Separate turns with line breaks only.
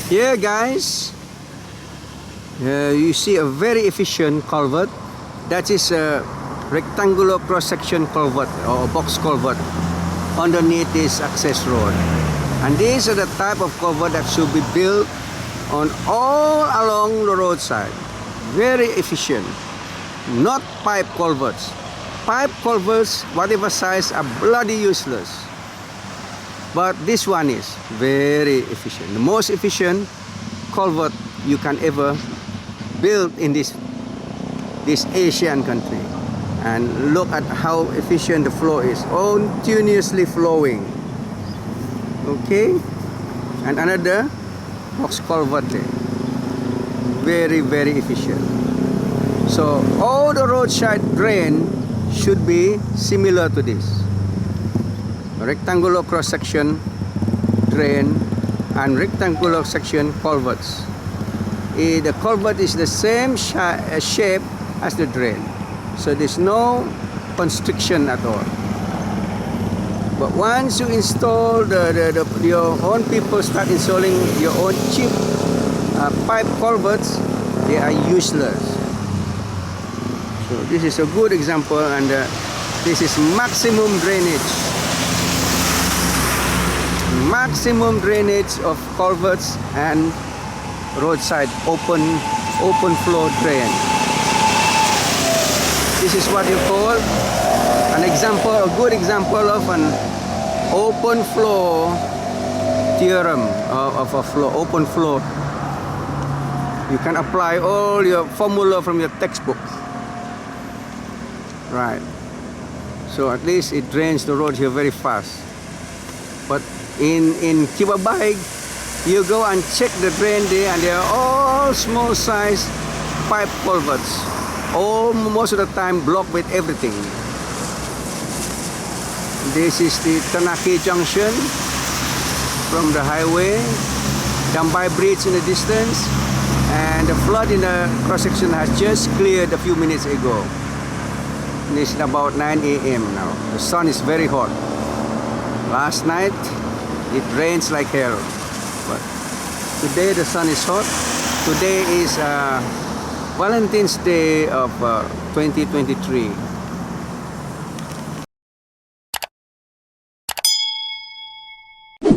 Here guys, you see a very efficient culvert. That is a rectangular cross-section culvert or box culvert underneath this access road. And these are the type of culvert that should be built on all along the roadside. Very efficient. Not pipe culverts. Pipe culverts, whatever size, are bloody useless. But this one is very efficient. The most efficient culvert you can ever build in this Asian country. And look at how efficient the flow is, continuously flowing. Okay, and another box culvert there. Very, very efficient. So all the roadside drain should be similar to this. Rectangular cross-section drain and rectangular section culverts. The culvert is the same shape as the drain, so there's no constriction at all. But once you install your own people start installing your own cheap pipe culverts, they are useless. So this is a good example, and this is maximum drainage. Maximum drainage of culverts and roadside open flow drain. This is what you call an example, a good example of an open flow theorem of a flow, open flow. You can apply all your formula from your textbook. Right. So at least it drains the road here very fast. But in Kibabaig, you go and check the drain there, and they are all small size pipe culverts. Most of the time blocked with everything. This is the Tanaki Junction from the highway. Dambai Bridge in the distance, and the flood in the cross-section has just cleared a few minutes ago. And it's about 9 a.m. now. The sun is very hot. Last night it rains like hell, but today the sun is hot. Today is Valentine's Day of 2023.